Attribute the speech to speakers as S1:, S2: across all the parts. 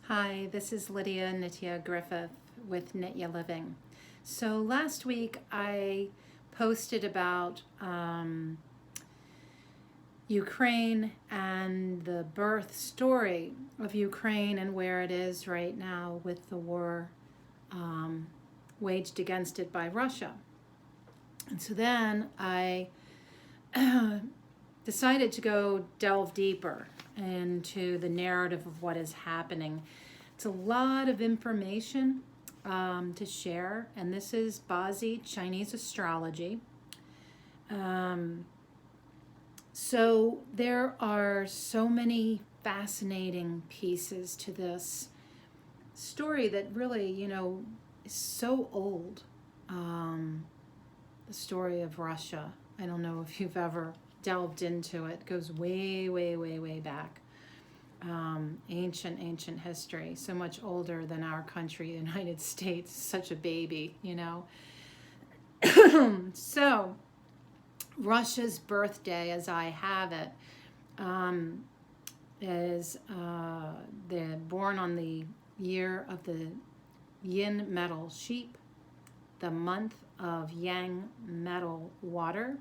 S1: Hi, this is Lydia Nitya Griffith with Nitya Living. So last week I posted about Ukraine and the birth story of Ukraine and where it is right now with the war waged against it by Russia. And so then I decided to go delve deeper into the narrative of what is happening. It's a lot of information to share, and this is Bazi, Chinese astrology. So there are so many fascinating pieces to this story that really, is so old. The story of Russia. I don't know if you've ever delved into it. It goes way, way, way, way back. Ancient history, so much older than our country, the United States, such a baby, So, Russia's birthday, as I have it, is they're born on the year of the yin metal sheep, the month of yang metal water,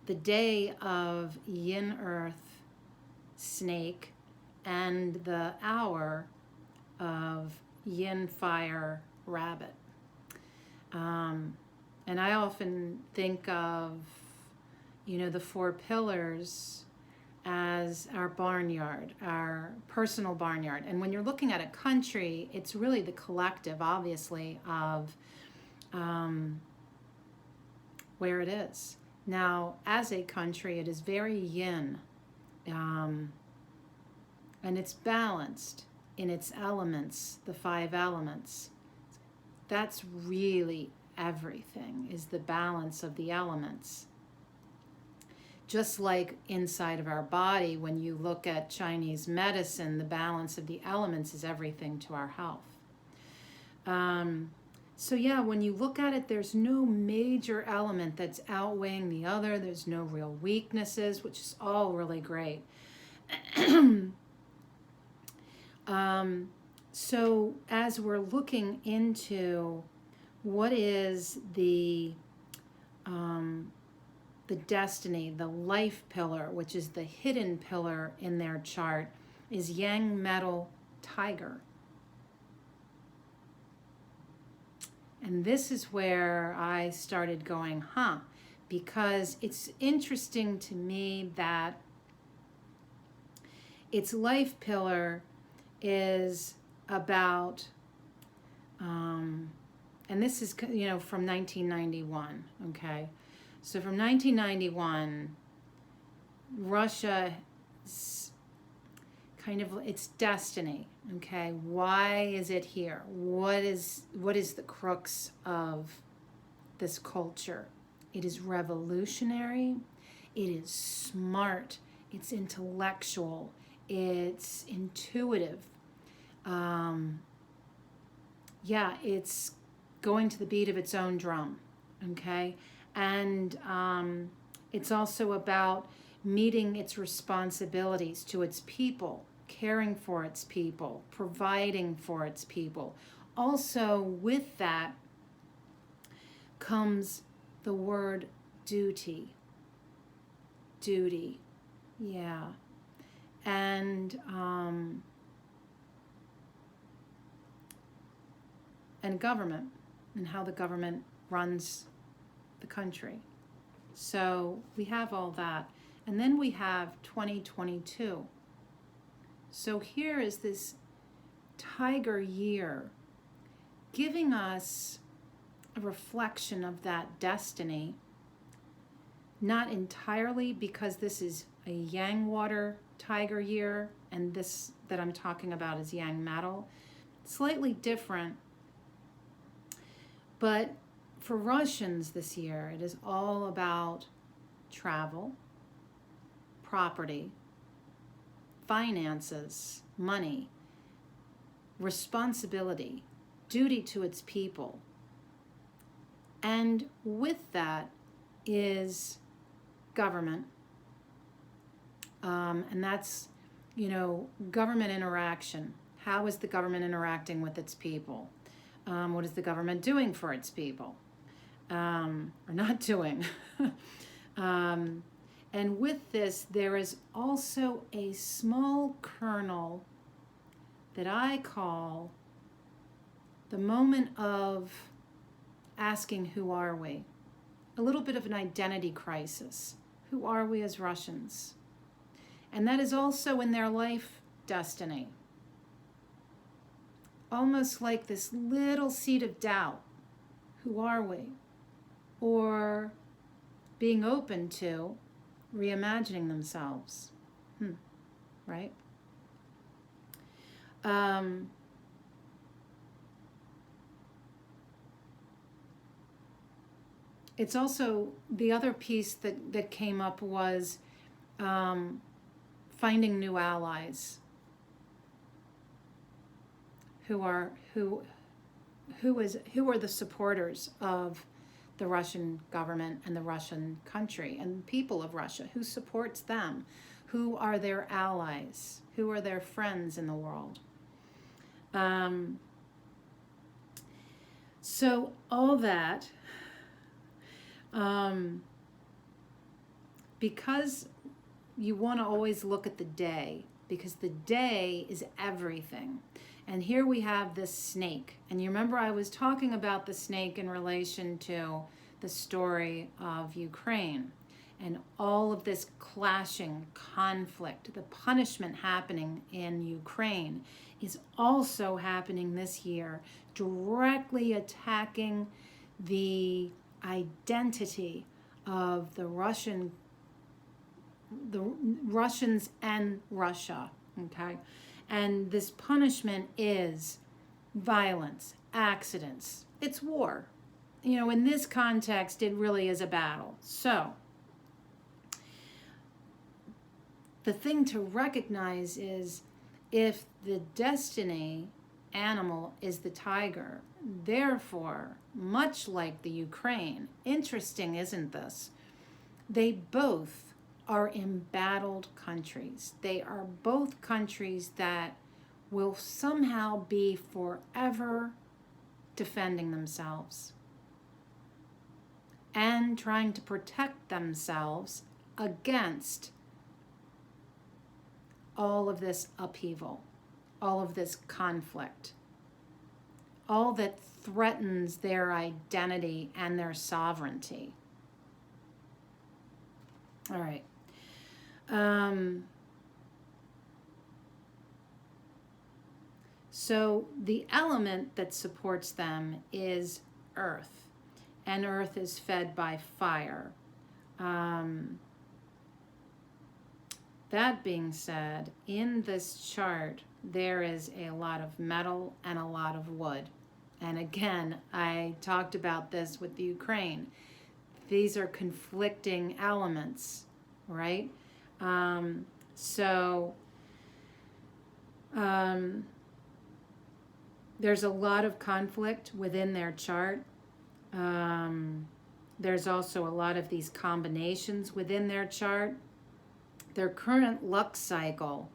S1: the day of yin earth snake, and the hour of yin fire rabbit. And I often think of, the four pillars as our barnyard, our personal barnyard. And when you're looking at a country, it's really the collective, obviously, of where it is. Now, as a country, it is very yin. And it's balanced in its elements, the 5 elements. That's really everything, is the balance of the elements. Just like inside of our body, when you look at Chinese medicine, the balance of the elements is everything to our health. So yeah, when you look at it, there's no major element that's outweighing the other. There's no real weaknesses, which is all really great. So as we're looking into what is the destiny, the life pillar, which is the hidden pillar in their chart, is yang metal tiger. And this is where I started going, because it's interesting to me that its life pillar is about, and this is, from 1991, okay? So from 1991, Russia, kind of its destiny, okay? Why is it here? What is the crux of this culture? It is revolutionary, it is smart, it's intellectual, it's intuitive. It's going to the beat of its own drum, okay? And it's also about meeting its responsibilities to its people, caring for its people, providing for its people. Also, with that comes the word duty. Duty, yeah. And government, and how the government runs the country. So we have all that. And then we have 2022. So here is this tiger year giving us a reflection of that destiny, not entirely, because this is a yang water tiger year, and this that I'm talking about is yang metal. Slightly different. But for Russians this year, it is all about travel, property, finances, money, responsibility, duty to its people. And with that is government. And that's government interaction. How is the government interacting with its people? What is the government doing for its people? Or not doing? And with this, there is also a small kernel that I call the moment of asking, who are we? A little bit of an identity crisis. Who are we as Russians? And that is also in their life destiny. Almost like this little seed of doubt. Who are we? Or being open to reimagining themselves. Right? It's also, the other piece that came up was finding new allies who are the supporters of the Russian government and the Russian country and people of Russia. Who supports them? Who are their allies? Who are their friends in the world? So all that, because you want to always look at the day, because the day is everything. And here we have this snake. And you remember I was talking about the snake in relation to the story of Ukraine and all of this clashing conflict, the punishment happening in Ukraine is also happening this year, directly attacking the identity of the Russians and Russia, okay? And this punishment is violence, accidents. It's war. In this context, it really is a battle. So, the thing to recognize is if the destiny animal is the tiger, therefore, much like the Ukraine, interesting, isn't this? They both are embattled countries. They are both countries that will somehow be forever defending themselves and trying to protect themselves against all of this upheaval, all of this conflict, all that threatens their identity and their sovereignty. All right. So the element that supports them is earth, and earth is fed by fire. That being said, in this chart, there is a lot of metal and a lot of wood. And again, I talked about this with the Ukraine. These are conflicting elements, right? There's a lot of conflict within their chart. There's also a lot of these combinations within their chart. Their current luck cycle,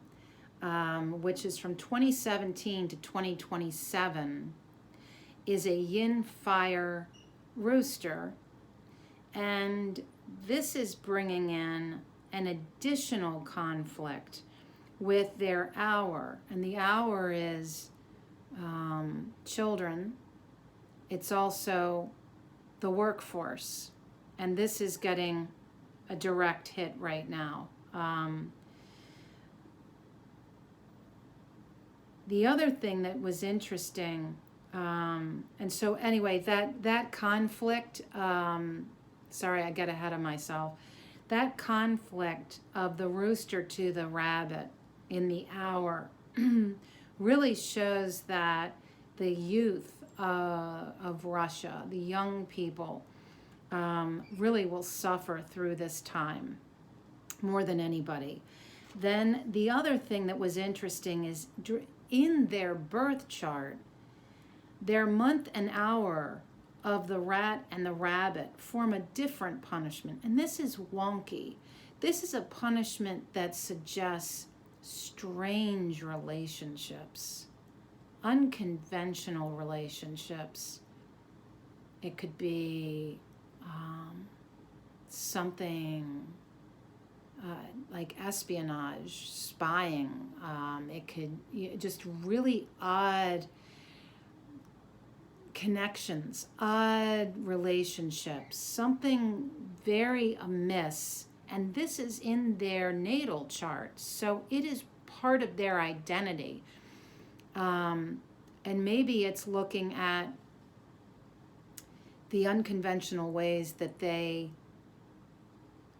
S1: which is from 2017 to 2027, is a yin-fire rooster. And this is bringing in an additional conflict with their hour. And the hour is children. It's also the workforce. And this is getting a direct hit right now. The other thing that was interesting, and so anyway, that conflict, sorry, I get ahead of myself. That conflict of the rooster to the rabbit in the hour really shows that the youth of Russia, the young people, really will suffer through this time more than anybody. Then the other thing that was interesting is in their birth chart, their month and hour of the rat and the rabbit form a different punishment. And this is wonky. This is a punishment that suggests strange relationships, unconventional relationships. It could be something like espionage, spying. It could just really odd connections, odd relationships, something very amiss. And this is in their natal chart, so it is part of their identity. And maybe it's looking at the unconventional ways that they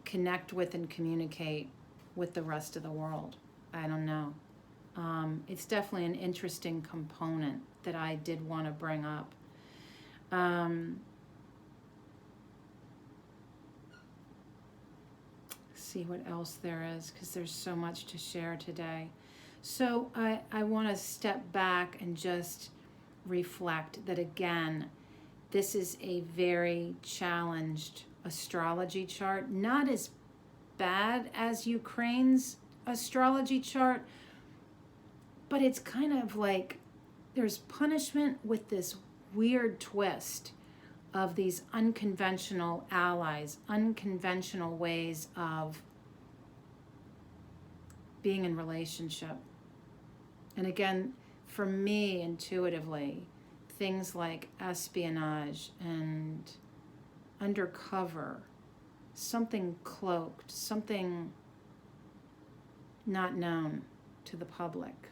S1: connect with and communicate with the rest of the world. I don't know. It's definitely an interesting component that I did want to bring up. See what else there is, because there's so much to share today. So I want to step back and just reflect that, again, this is a very challenged astrology chart, not as bad as Ukraine's astrology chart, but it's kind of like there's punishment with this weird twist of these unconventional allies, unconventional ways of being in relationship. And again, for me, intuitively, things like espionage and undercover, something cloaked, something not known to the public,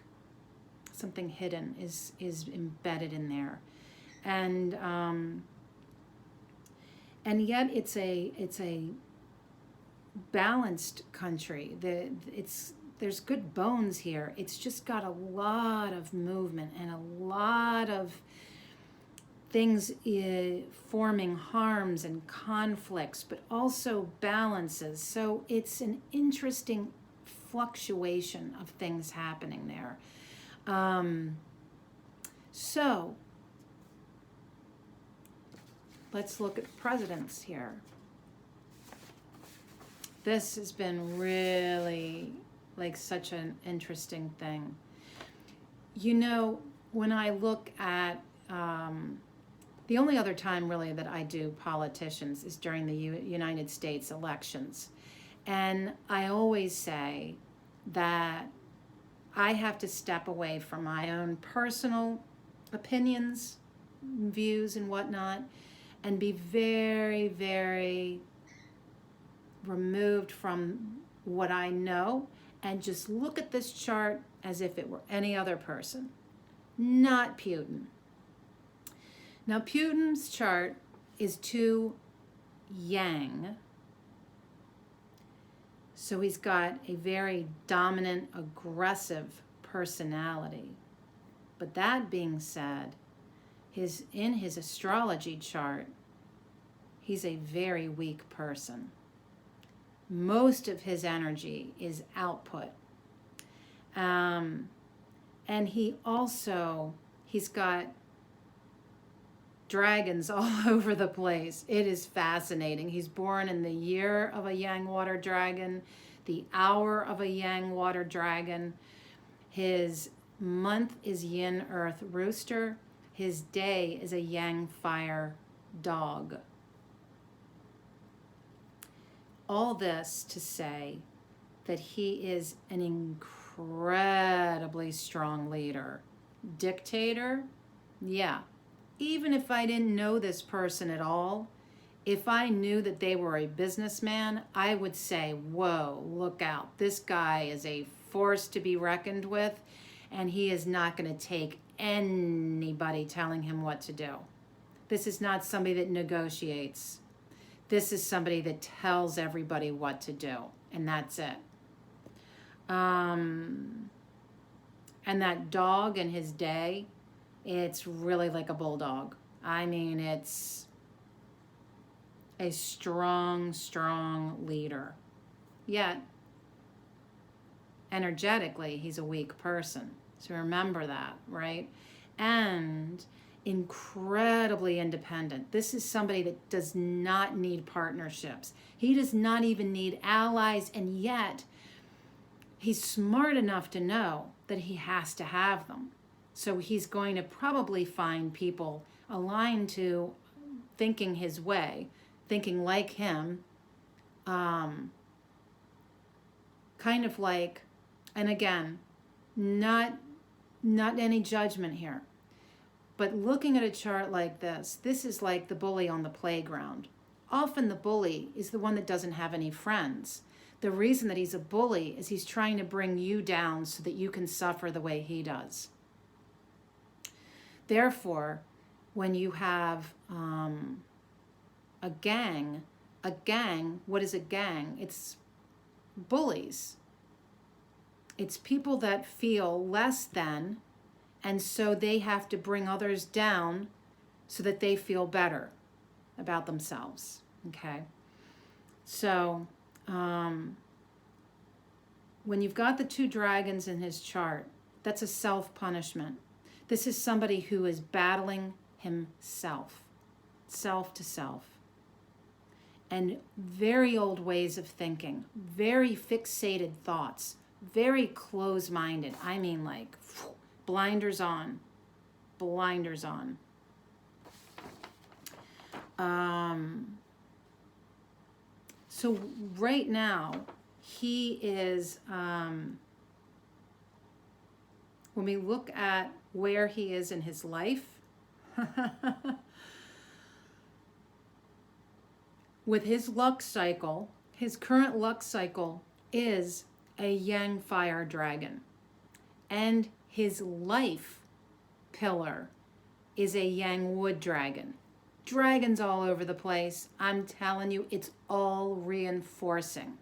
S1: something hidden is embedded in there. And yet it's a balanced country. There's good bones here. It's just got a lot of movement and a lot of things forming harms and conflicts, but also balances. So it's an interesting fluctuation of things happening there. So let's look at presidents here. This has been really like such an interesting thing. You know, when I look at the only other time really that I do politicians is during the United States elections. And I always say that I have to step away from my own personal opinions, views, and whatnot, and be very, very removed from what I know and just look at this chart as if it were any other person, not Putin. Now, Putin's chart is too yang, so he's got a very dominant, aggressive personality. But that being said, in his astrology chart, he's a very weak person. Most of his energy is output. And he's got dragons all over the place. It is fascinating. He's born in the year of a yang water dragon, the hour of a yang water dragon. His month is yin earth rooster. His day is a yang fire dog. All this to say that he is an incredibly strong leader. Dictator? Yeah. Even if I didn't know this person at all, if I knew that they were a businessman, I would say, whoa, look out. This guy is a force to be reckoned with, and he is not going to take anybody telling him what to do. This is not somebody that negotiates. This is somebody that tells everybody what to do, and that's it. And that dog in his day, it's really like a bulldog. I mean, it's a strong, strong leader. Yet, energetically, he's a weak person. So remember that, right? And incredibly independent. This is somebody that does not need partnerships. He does not even need allies, and yet he's smart enough to know that he has to have them. So he's going to probably find people aligned to thinking his way, thinking like him, kind of like, and again, not any judgment here, but looking at a chart like this is like the bully on the playground. Often the bully is the one that doesn't have any friends. The reason that he's a bully is he's trying to bring you down so that you can suffer the way he does. Therefore, when you have a gang, what is a gang? It's bullies. It's people that feel less than, and so they have to bring others down so that they feel better about themselves. Okay? So, when you've got the 2 dragons in his chart, that's a self-punishment. This is somebody who is battling himself, self to self. And very old ways of thinking, very fixated thoughts, very close-minded. I mean, like, blinders on, blinders on. So right now, he is, when we look at where he is in his life, with his luck cycle, his current luck cycle is a Yang fire dragon. And his life pillar is a Yang wood dragon. Dragons all over the place. I'm telling you, it's all reinforcing.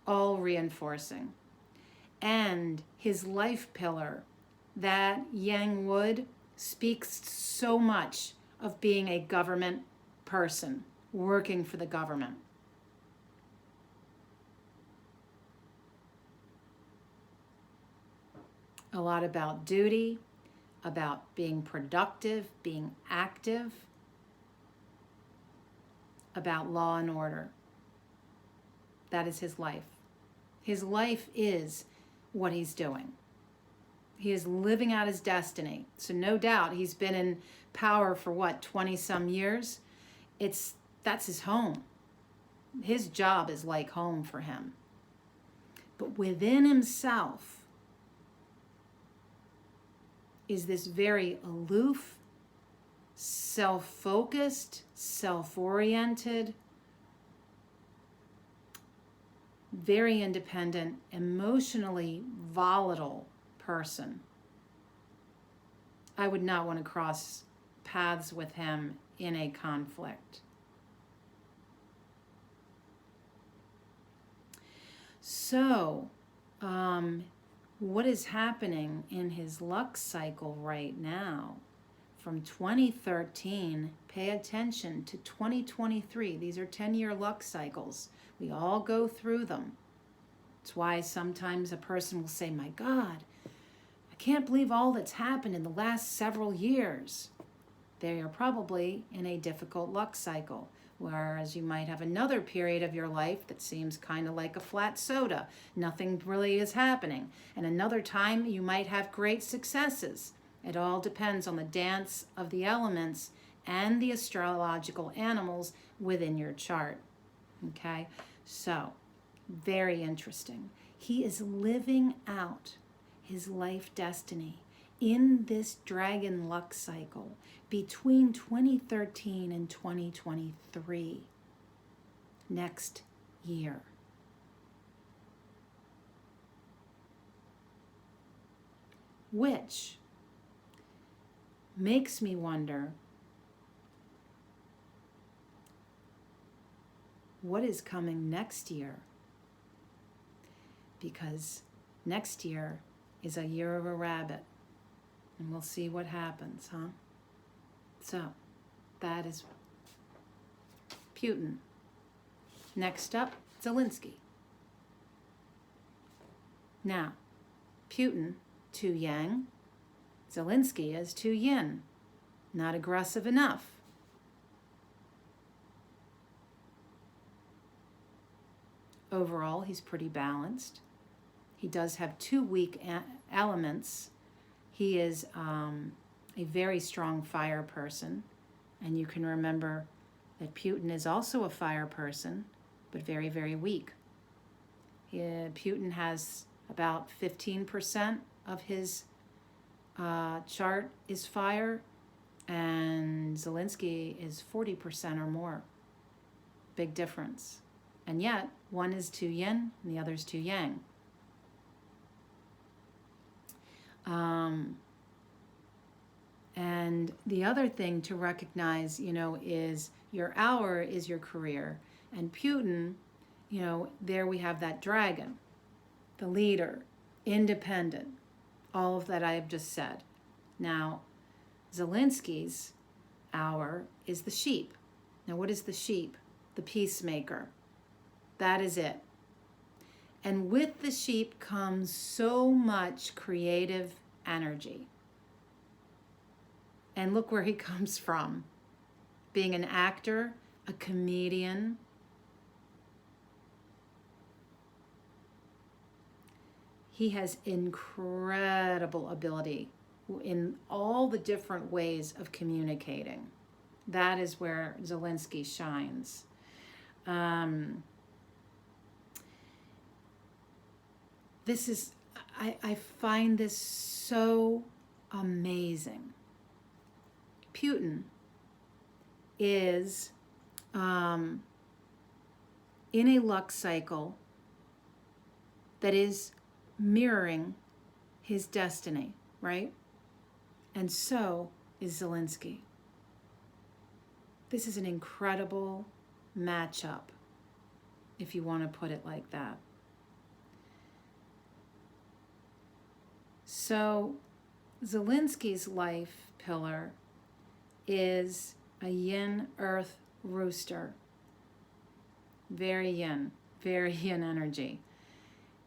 S1: All reinforcing. And his life pillar, that Yang wood, speaks so much of being a government person, working for the government. A lot about duty, about being productive, being active, about law and order. That is his life. His life is what he's doing. He is living out his destiny. So no doubt he's been in power for 20-some years. That's his home. His job is like home for him. But within himself is this very aloof, self-focused, self-oriented, very independent, emotionally volatile person. I would not want to cross paths with him in a conflict. So, what is happening in his luck cycle right now? From 2013, pay attention to 2023. These are 10-year luck cycles. We all go through them. It's why sometimes a person will say, my God, I can't believe all that's happened in the last several years. They are probably in a difficult luck cycle. Whereas you might have another period of your life that seems kind of like a flat soda. Nothing really is happening. And another time you might have great successes. It all depends on the dance of the elements and the astrological animals within your chart. Okay? So, very interesting. He is living out his life destiny in this dragon luck cycle between 2013 and 2023, next year. Which makes me wonder, what is coming next year? Because next year is a year of a rabbit. And we'll see what happens, huh? So, that is Putin. Next up, Zelensky. Now, Putin, 2 Yang. Zelensky is 2 Yin. Not aggressive enough. overall, he's pretty balanced. He does have two weak elements. He is a very strong fire person. And you can remember that Putin is also a fire person, but very, very weak. Putin has about 15% of his chart is fire, and Zelensky is 40% or more. Big difference. And yet, one is too yin and the other is too yang. And the other thing to recognize, is your hour is your career. And Putin, there we have that dragon, the leader, independent, all of that I have just said. Now, Zelensky's hour is the sheep. Now, what is the sheep? The peacemaker. That is it. And with the sheep comes so much creative energy. And look where he comes from. Being an actor, a comedian. He has incredible ability in all the different ways of communicating. That is where Zelensky shines. I find this so amazing. Putin is in a luck cycle that is mirroring his destiny, right? And so is Zelensky. This is an incredible matchup, if you want to put it like that. So Zelensky's life pillar is a yin earth rooster. Very yin energy.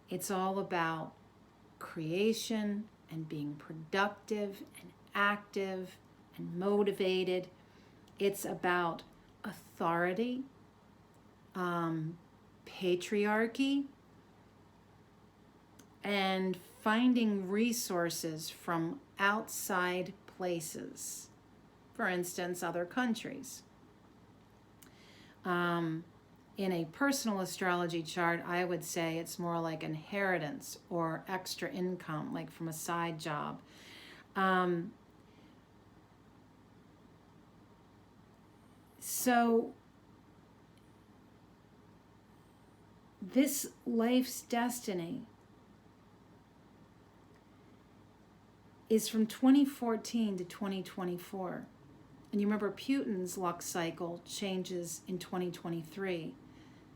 S1: It's all about creation and being productive and active and motivated. It's about authority, patriarchy, and finding resources from outside places. For instance, other countries. In a personal astrology chart, I would say it's more like inheritance or extra income, like from a side job. So this life's destiny is from 2014 to 2024. And you remember Putin's luck cycle changes in 2023.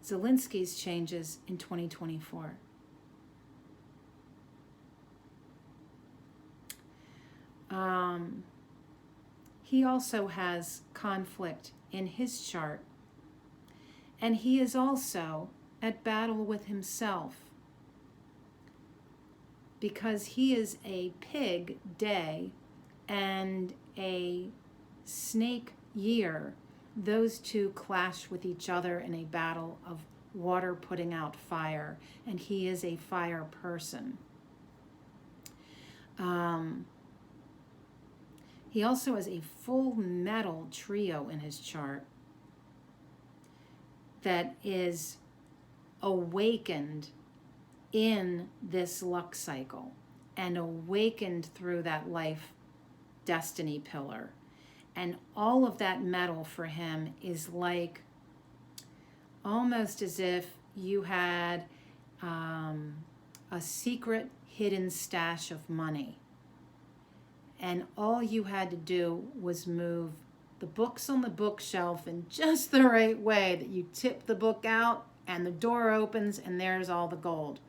S1: Zelensky's changes in 2024. He also has conflict in his chart. And he is also at battle with himself, because he is a pig day and a snake year. Those two clash with each other in a battle of water putting out fire, and he is a fire person. He also has a full metal trio in his chart that is awakened in this luck cycle and awakened through that life destiny pillar. And all of that metal for him is like almost as if you had a secret hidden stash of money. And all you had to do was move the books on the bookshelf in just the right way that you tip the book out and the door opens and there's all the gold.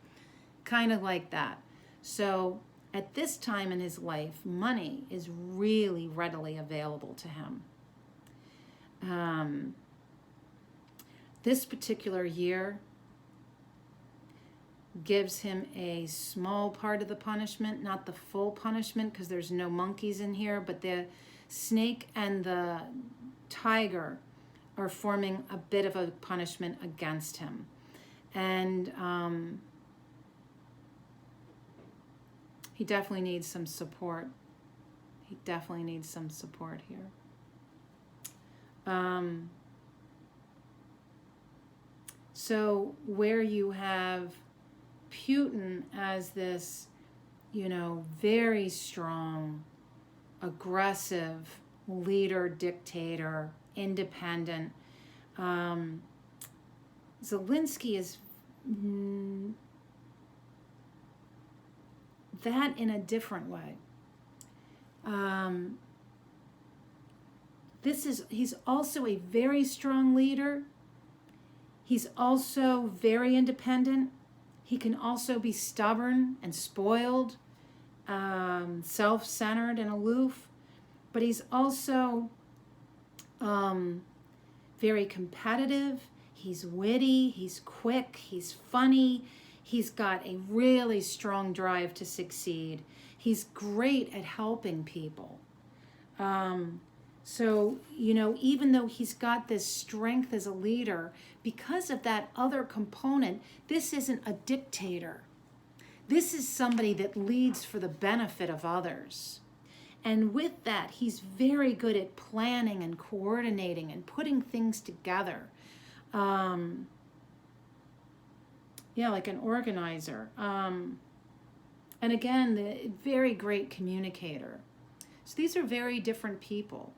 S1: Kind of like that. So at this time in his life, money is really readily available to him. This particular year gives him a small part of the punishment, not the full punishment, because there's no monkeys in here, but the snake and the tiger are forming a bit of a punishment against him. And he definitely needs some support. He definitely needs some support here. So where you have Putin as this, you know, very strong, aggressive leader, dictator, independent, Zelensky is that in a different way. He's also a very strong leader. He's also very independent. He can also be stubborn and spoiled, self-centered and aloof, but he's also very competitive. He's witty, he's quick, he's funny. He's got a really strong drive to succeed. He's great at helping people. So, you know, even though he's got this strength as a leader, because of that other component, this isn't a dictator. This is somebody that leads for the benefit of others. And with that, he's very good at planning and coordinating and putting things together. Yeah, like an organizer. And again, the very great communicator. So these are very different people.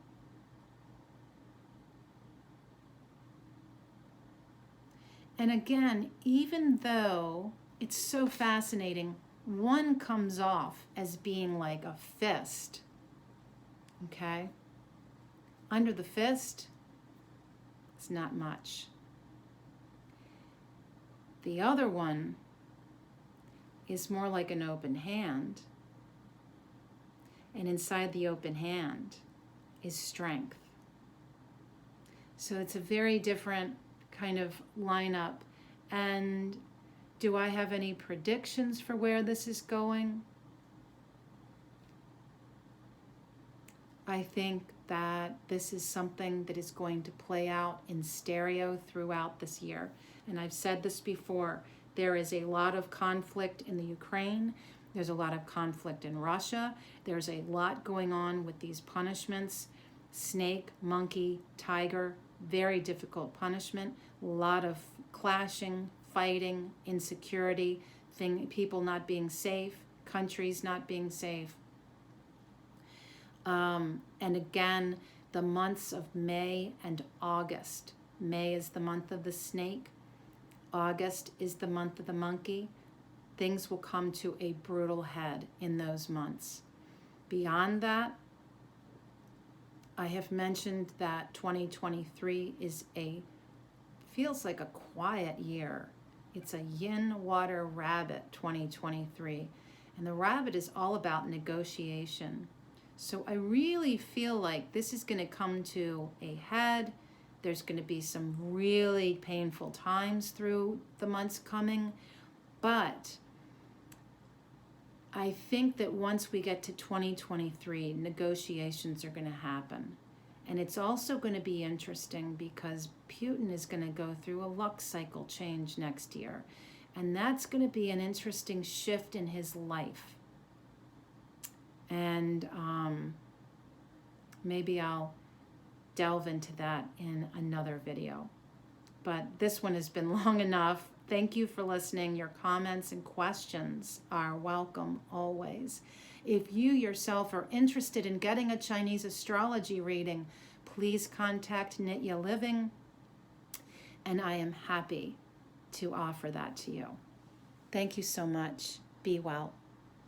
S1: And again, even though it's so fascinating, one comes off as being like a fist. Okay? Under the fist, it's not much. The other one is more like an open hand. And inside the open hand is strength. So it's a very different kind of lineup. And do I have any predictions for where this is going? I think that this is something that is going to play out in stereo throughout this year. And I've said this before, there is a lot of conflict in the Ukraine. There's a lot of conflict in Russia. There's a lot going on with these punishments. Snake, monkey, tiger, very difficult punishment. A lot of clashing, fighting, insecurity, people not being safe, countries not being safe. And again, the months of May and August. May is the month of the snake. August is the month of the monkey. Things will come to a brutal head in those months. Beyond that, I have mentioned that 2023 feels like a quiet year. It's a yin water rabbit 2023. And the rabbit is all about negotiation. So I really feel like this is going to come to a head. There's going to be some really painful times through the months coming. But I think that once we get to 2023, negotiations are going to happen. And it's also going to be interesting because Putin is going to go through a luck cycle change next year. And that's going to be an interesting shift in his life. And maybe I'll delve into that in another video. But this one has been long enough. Thank you for listening. Your comments and questions are welcome always. If you yourself are interested in getting a Chinese astrology reading, please contact Nitya Living, and I am happy to offer that to you. Thank you so much. Be well.